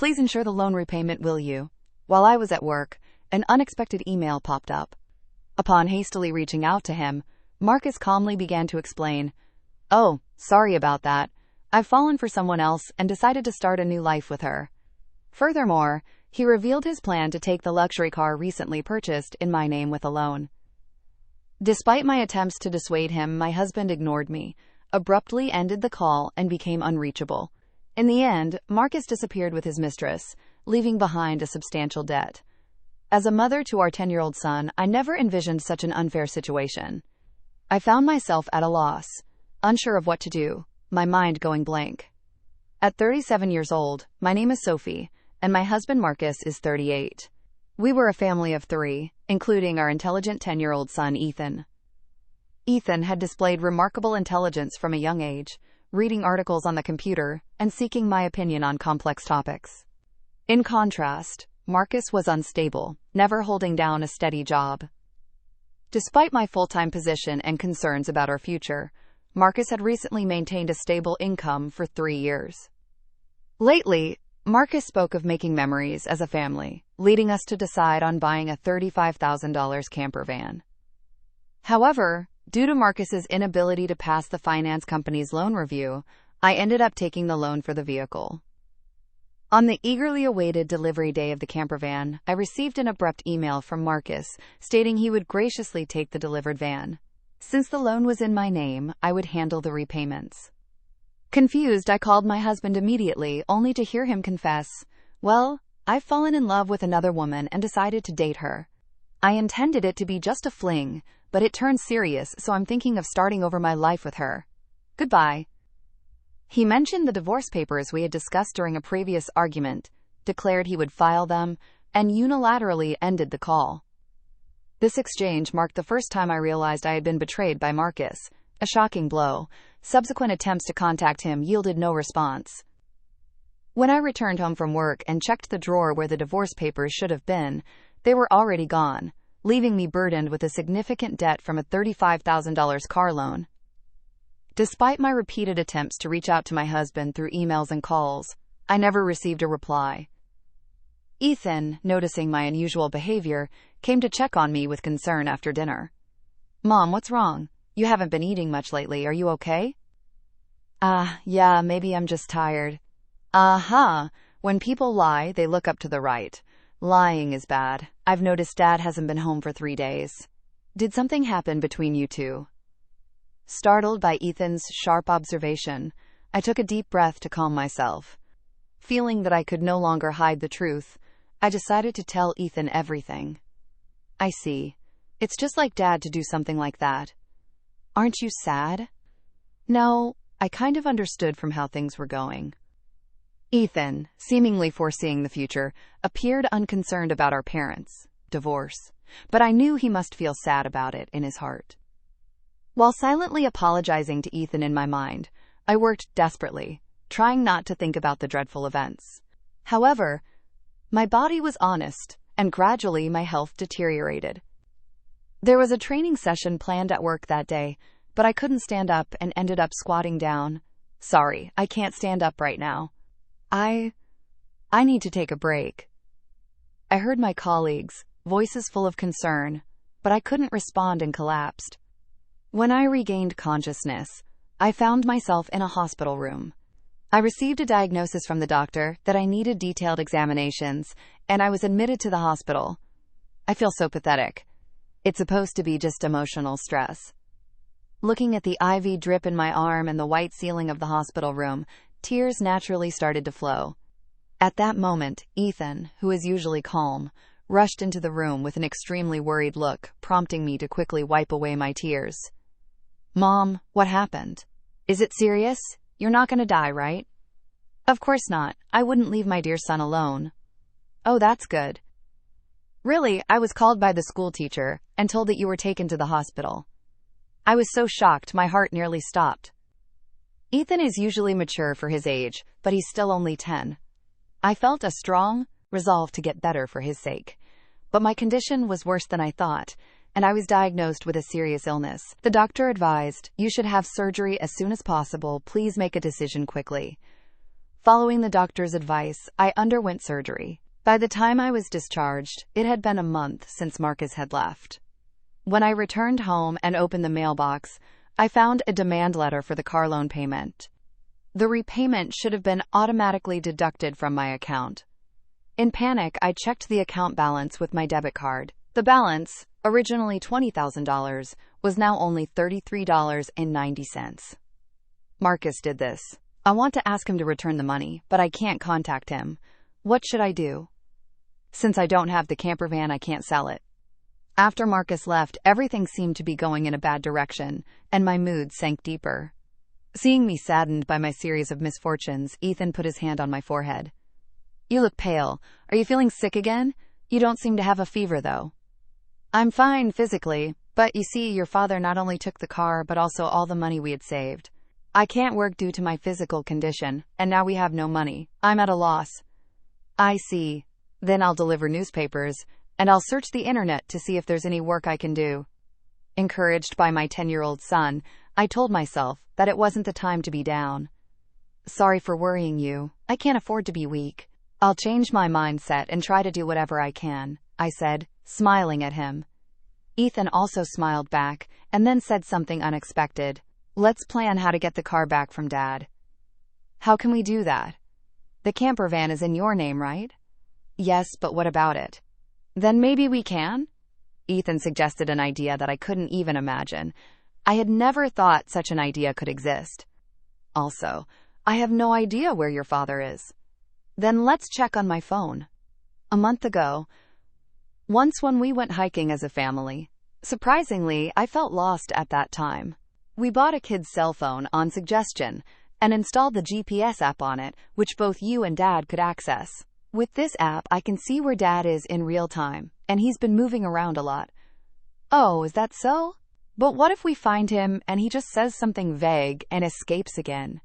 Please ensure the loan repayment, will you? While I was at work, an unexpected email popped up. Upon hastily reaching out to him, Marcus calmly began to explain, "Oh, sorry about that. I've fallen for someone else and decided to start a new life with her." Furthermore, he revealed his plan to take the luxury car recently purchased in my name with a loan. Despite my attempts to dissuade him, my husband ignored me, abruptly ended the call, and became unreachable. In the end, Marcus disappeared with his mistress, leaving behind a substantial debt. As a mother to our 10-year-old son, I never envisioned such an unfair situation. I found myself at a loss, unsure of what to do, my mind going blank. At 37 years old, my name is Sophie, and my husband Marcus is 38. We were a family of 3, including our intelligent 10-year-old son Ethan. Ethan had displayed remarkable intelligence from a young age, reading articles on the computer and seeking my opinion on complex topics. In contrast, Marcus was unstable, never holding down a steady job. Despite my full-time position and concerns about our future, Marcus had recently maintained a stable income for 3 years. Lately, Marcus spoke of making memories as a family, leading us to decide on buying a $35,000 camper van. However, due to Marcus's inability to pass the finance company's loan review, I ended up taking the loan for the vehicle. On the eagerly awaited delivery day of the camper van, I received an abrupt email from Marcus stating he would graciously take the delivered van. Since the loan was in my name, I would handle the repayments. Confused, I called my husband immediately, only to hear him confess, "Well, I've fallen in love with another woman and decided to date her. I intended it to be just a fling, but it turned serious, so I'm thinking of starting over my life with her. Goodbye." He mentioned the divorce papers we had discussed during a previous argument, declared he would file them, and unilaterally ended the call. This exchange marked the first time I realized I had been betrayed by Marcus, a shocking blow. Subsequent attempts to contact him yielded no response. When I returned home from work and checked the drawer where the divorce papers should have been, they were already gone, leaving me burdened with a significant debt from a $35,000 car loan. Despite my repeated attempts to reach out to my husband through emails and calls, I never received a reply. Ethan, noticing my unusual behavior, came to check on me with concern after dinner. "Mom, what's wrong? You haven't been eating much lately. Are you okay?" Yeah, maybe I'm just tired." When people lie, they look up to the right. Lying is bad. I've noticed Dad hasn't been home for 3 days. Did something happen between you two? Startled by Ethan's sharp observation, I took a deep breath to calm myself. Feeling that I could no longer hide the truth, I decided to tell Ethan everything. "I see. It's just like Dad to do something like that. Aren't you sad?" "No, I kind of understood from how things were going." Ethan, seemingly foreseeing the future, appeared unconcerned about our parents' divorce, but I knew he must feel sad about it in his heart. While silently apologizing to Ethan in my mind, I worked desperately, trying not to think about the dreadful events. However, my body was honest, and gradually my health deteriorated. There was a training session planned at work that day, but I couldn't stand up and ended up squatting down. "Sorry, I can't stand up right now. I need to take a break." I heard my colleagues' voices full of concern, but I couldn't respond and collapsed. When I regained consciousness, I found myself in a hospital room. I received a diagnosis from the doctor that I needed detailed examinations, and I was admitted to the hospital. I feel so pathetic. It's supposed to be just emotional stress. Looking at the IV drip in my arm and the white ceiling of the hospital room, tears naturally started to flow. At that moment, Ethan, who is usually calm, rushed into the room with an extremely worried look, prompting me to quickly wipe away my tears. "Mom, what happened? Is it serious? You're not going to die, right?" "Of course not. I wouldn't leave my dear son alone." "Oh, that's good." "Really, I was called by the school teacher and told that you were taken to the hospital." I was so shocked my heart nearly stopped. Ethan is usually mature for his age, but he's still only 10. I felt a strong resolve to get better for his sake. But my condition was worse than I thought, and I was diagnosed with a serious illness. The doctor advised, "You should have surgery as soon as possible. Please make a decision quickly." Following the doctor's advice, I underwent surgery. By the time I was discharged, it had been a month since Marcus had left. When I returned home and opened the mailbox, I found a demand letter for the car loan payment. The repayment should have been automatically deducted from my account. In panic, I checked the account balance with my debit card. The balance, originally $20,000, was now only $33.90. Marcus did this. I want to ask him to return the money, but I can't contact him. What should I do? Since I don't have the camper van, I can't sell it. After Marcus left, everything seemed to be going in a bad direction, and my mood sank deeper. Seeing me saddened by my series of misfortunes, Ethan put his hand on my forehead. You look pale. Are you feeling sick again? You don't seem to have a fever, though. I'm fine physically, but you see, your father not only took the car, but also all the money we had saved. I can't work due to my physical condition, and now we have no money. I'm at a loss. I see. Then I'll deliver newspapers, and I'll search the internet to see if there's any work I can do. Encouraged by my 10-year-old son, I told myself that it wasn't the time to be down. Sorry for worrying you. I can't afford to be weak. I'll change my mindset and try to do whatever I can, I said, smiling at him. Ethan also smiled back, and then said something unexpected. Let's plan how to get the car back from Dad. How can we do that? The camper van is in your name, right? Yes, but what about it? Then maybe we can? Ethan suggested an idea that I couldn't even imagine. I had never thought such an idea could exist. Also, I have no idea where your father is. Then let's check on my phone. A month ago, once when we went hiking as a family, surprisingly, I felt lost at that time. We bought a kid's cell phone on suggestion and installed the GPS app on it, which both you and Dad could access. With this app, I can see where Dad is in real time, and he's been moving around a lot. Oh, is that so? But what if we find him and he just says something vague and escapes again?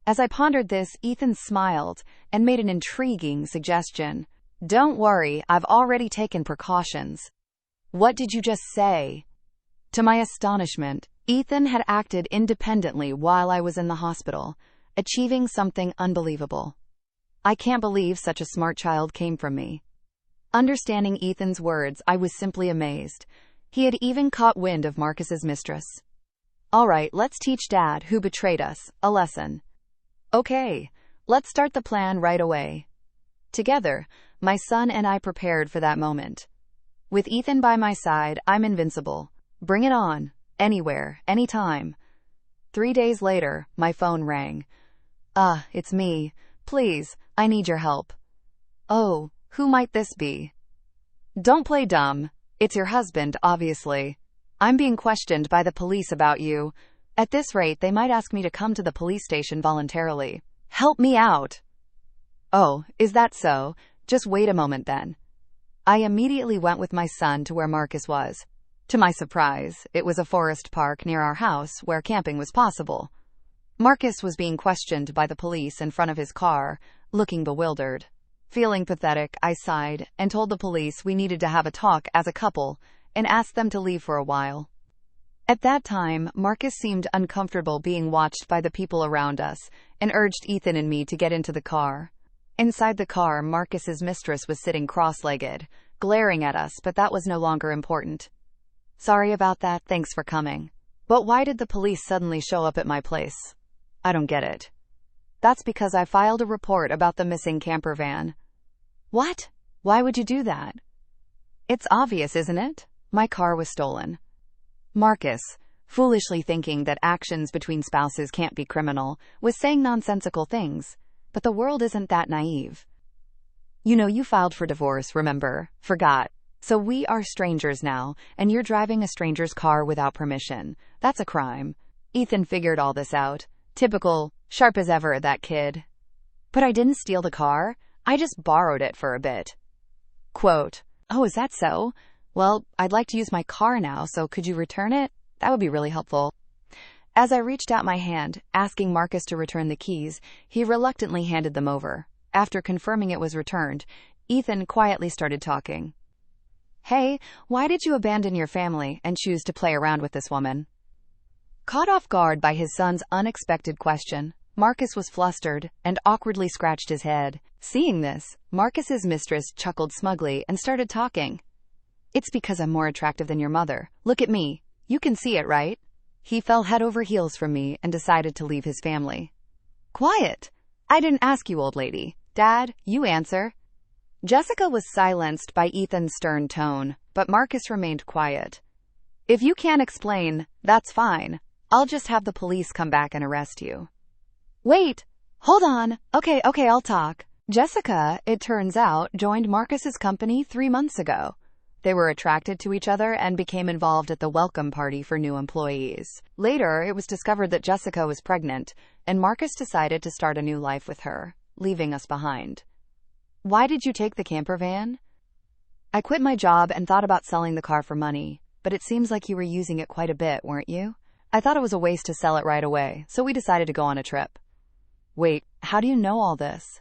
As I pondered this, Ethan smiled and made an intriguing suggestion. Don't worry, I've already taken precautions. What did you just say? To my astonishment, Ethan had acted independently while I was in the hospital, achieving something unbelievable. I can't believe such a smart child came from me. Understanding Ethan's words, I was simply amazed. He had even caught wind of Marcus's mistress. All right, let's teach Dad, who betrayed us, a lesson. Okay, let's start the plan right away. Together, my son and I prepared for that moment. With Ethan by my side, I'm invincible. Bring it on. Anywhere, anytime. 3 days later, my phone rang. It's me. Please, I need your help. Oh, who might this be? Don't play dumb. It's your husband, obviously. I'm being questioned by the police about you. At this rate, they might ask me to come to the police station voluntarily. Help me out. Oh, is that so? Just wait a moment then. I immediately went with my son to where Marcus was. To my surprise, it was a forest park near our house where camping was possible. Marcus was being questioned by the police in front of his car, looking bewildered. Feeling pathetic, I sighed and told the police we needed to have a talk as a couple and asked them to leave for a while. At that time, Marcus seemed uncomfortable being watched by the people around us and urged Ethan and me to get into the car. Inside the car, Marcus's mistress was sitting cross-legged, glaring at us, but that was no longer important. Sorry about that, thanks for coming. But why did the police suddenly show up at my place? I don't get it. That's because I filed a report about the missing camper van. What? Why would you do that? It's obvious, isn't it? My car was stolen. Marcus, foolishly thinking that actions between spouses can't be criminal, was saying nonsensical things. But the world isn't that naive. You know, you filed for divorce, remember? Forgot. So we are strangers now, and you're driving a stranger's car without permission. That's a crime. Ethan figured all this out. Typical, sharp as ever, that kid. But I didn't steal the car. I just borrowed it for a bit. Quote, oh, is that so? Well, I'd like to use my car now, so could you return it? That would be really helpful. As I reached out my hand, asking Marcus to return the keys, he reluctantly handed them over. After confirming it was returned, Ethan quietly started talking. Hey, why did you abandon your family and choose to play around with this woman? Caught off guard by his son's unexpected question, Marcus was flustered and awkwardly scratched his head. Seeing this, Marcus's mistress chuckled smugly and started talking. It's because I'm more attractive than your mother. Look at me. You can see it, right? He fell head over heels from me and decided to leave his family. Quiet! I didn't ask you, old lady. Dad, you answer. Jessica was silenced by Ethan's stern tone, but Marcus remained quiet. If you can't explain, that's fine. I'll just have the police come back and arrest you. Wait! Hold on. Okay, I'll talk. Jessica, it turns out, joined Marcus's company 3 months ago. They were attracted to each other and became involved at the welcome party for new employees. Later, it was discovered that Jessica was pregnant, and Marcus decided to start a new life with her, leaving us behind. Why did you take the camper van? I quit my job and thought about selling the car for money, but it seems like you were using it quite a bit, weren't you? I thought it was a waste to sell it right away, so we decided to go on a trip. Wait, how do you know all this?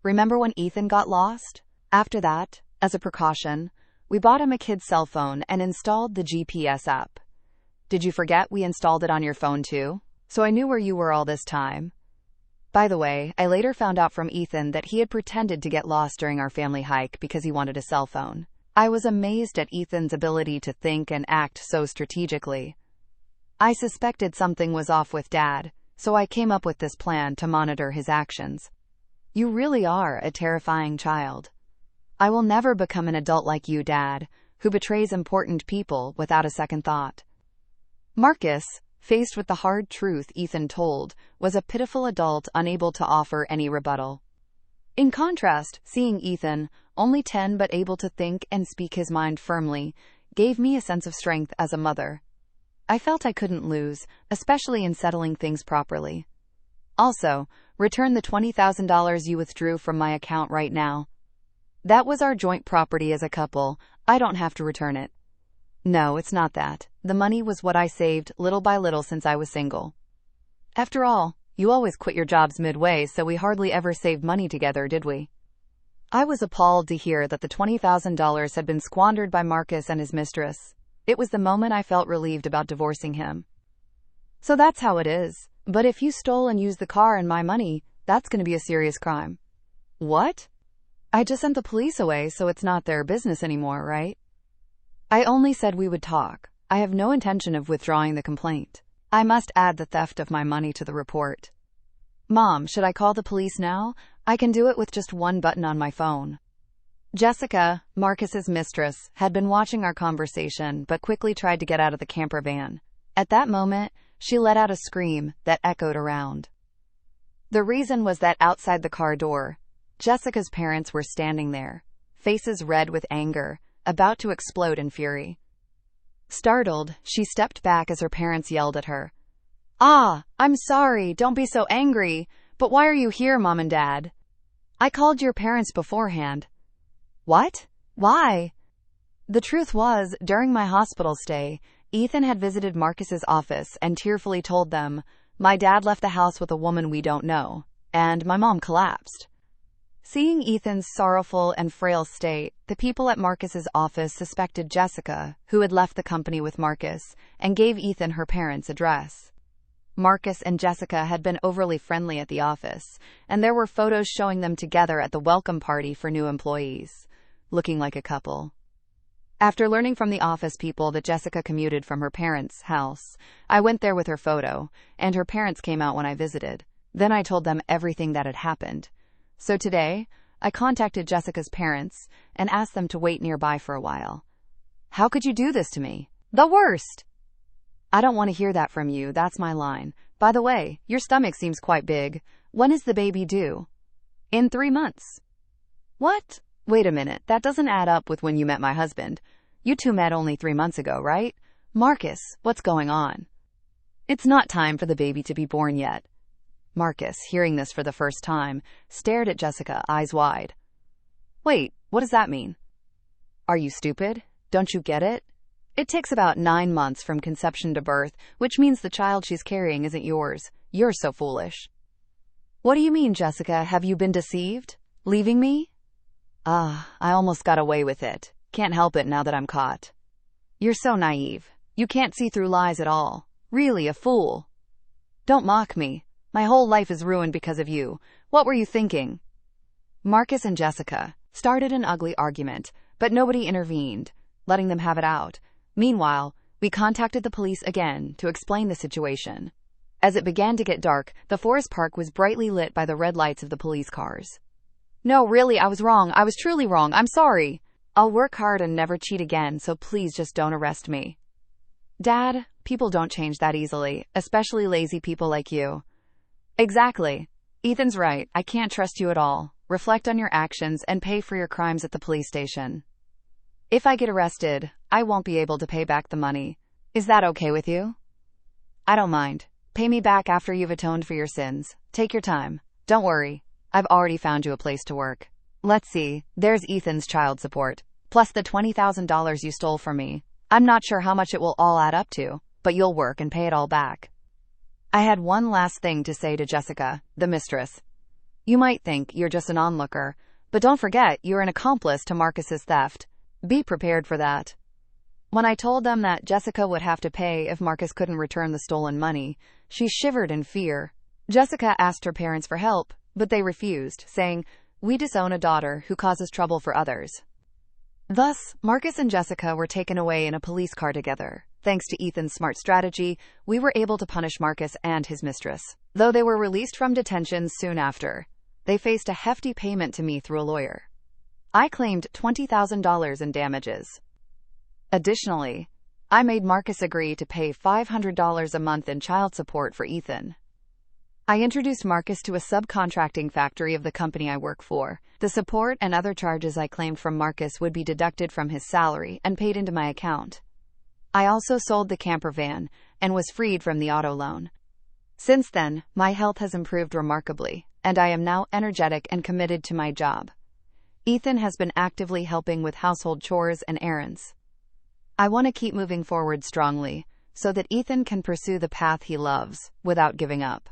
Remember when Ethan got lost? After that, as a precaution, we bought him a kid's cell phone and installed the GPS app. Did you forget we installed it on your phone too? So I knew where you were all this time. By the way, I later found out from Ethan that he had pretended to get lost during our family hike because he wanted a cell phone. I was amazed at Ethan's ability to think and act so strategically. I suspected something was off with Dad, so I came up with this plan to monitor his actions. You really are a terrifying child. I will never become an adult like you, Dad, who betrays important people without a second thought. Marcus, faced with the hard truth Ethan told, was a pitiful adult unable to offer any rebuttal. In contrast, seeing Ethan, only 10 but able to think and speak his mind firmly, gave me a sense of strength as a mother. I felt I couldn't lose, especially in settling things properly. Also, return the $20,000 you withdrew from my account right now. That was our joint property as a couple. I don't have to return it. No, it's not that. The money was what I saved little by little since I was single. After all, you always quit your jobs midway, so we hardly ever saved money together, did we? I was appalled to hear that the $20,000 had been squandered by Marcus and his mistress. It was the moment I felt relieved about divorcing him. So that's how it is. But if you stole and used the car and my money, that's going to be a serious crime. What? I just sent the police away, so it's not their business anymore, right? I only said we would talk. I have no intention of withdrawing the complaint. I must add the theft of my money to the report. Mom, should I call the police now? I can do it with just one button on my phone. Jessica, Marcus's mistress, had been watching our conversation but quickly tried to get out of the camper van. At that moment, she let out a scream that echoed around. The reason was that outside the car door, Jessica's parents were standing there, faces red with anger, about to explode in fury. Startled, she stepped back as her parents yelled at her. Ah, I'm sorry, don't be so angry, but why are you here, Mom and Dad? I called your parents beforehand. What? Why? The truth was, during my hospital stay, Ethan had visited Marcus's office and tearfully told them, my dad left the house with a woman we don't know, and my mom collapsed. Seeing Ethan's sorrowful and frail state, the people at Marcus's office suspected Jessica, who had left the company with Marcus, and gave Ethan her parents' address. Marcus and Jessica had been overly friendly at the office, and there were photos showing them together at the welcome party for new employees, looking like a couple. After learning from the office people that Jessica commuted from her parents' house, I went there with her photo, and her parents came out when I visited. Then I told them everything that had happened. So today, I contacted Jessica's parents and asked them to wait nearby for a while. How could you do this to me? The worst! I don't want to hear that from you, that's my line. By the way, your stomach seems quite big. When is the baby due? In 3 months. What? Wait a minute, that doesn't add up with when you met my husband. You two met only 3 months ago, right? Marcus, what's going on? It's not time for the baby to be born yet. Marcus, hearing this for the first time, stared at Jessica, eyes wide. Wait, what does that mean? Are you stupid? Don't you get it? It takes about 9 months from conception to birth, which means the child she's carrying isn't yours. You're so foolish. What do you mean, Jessica? Have you been deceived? Leaving me? I almost got away with it. Can't help it now that I'm caught. You're so naive. You can't see through lies at all. Really a fool. Don't mock me. My whole life is ruined because of you. What were you thinking? Marcus and Jessica started an ugly argument, but nobody intervened, letting them have it out. Meanwhile, we contacted the police again to explain the situation. As it began to get dark, the forest park was brightly lit by the red lights of the police cars. No, really, I was wrong. I was truly wrong. I'm sorry. I'll work hard and never cheat again, so please just don't arrest me. Dad, people don't change that easily, especially lazy people like you. Exactly. Ethan's right. I can't trust you at all. Reflect on your actions and pay for your crimes at the police station. If I get arrested, I won't be able to pay back the money. Is that okay with you? I don't mind. Pay me back after you've atoned for your sins. Take your time. Don't worry. I've already found you a place to work. Let's see. There's Ethan's child support, plus the $20,000 you stole from me. I'm not sure how much it will all add up to, but you'll work and pay it all back. I had one last thing to say to Jessica, the mistress. You might think you're just an onlooker, but don't forget you're an accomplice to Marcus's theft. Be prepared for that. When I told them that Jessica would have to pay if Marcus couldn't return the stolen money, she shivered in fear. Jessica asked her parents for help, but they refused, saying, "We disown a daughter who causes trouble for others." Thus, Marcus and Jessica were taken away in a police car together. Thanks to Ethan's smart strategy, we were able to punish Marcus and his mistress. Though they were released from detention soon after, they faced a hefty payment to me through a lawyer. I claimed $20,000 in damages. Additionally, I made Marcus agree to pay $500 a month in child support for Ethan. I introduced Marcus to a subcontracting factory of the company I work for. The support and other charges I claimed from Marcus would be deducted from his salary and paid into my account. I also sold the camper van and was freed from the auto loan. Since then, my health has improved remarkably, and I am now energetic and committed to my job. Ethan has been actively helping with household chores and errands. I want to keep moving forward strongly so that Ethan can pursue the path he loves without giving up.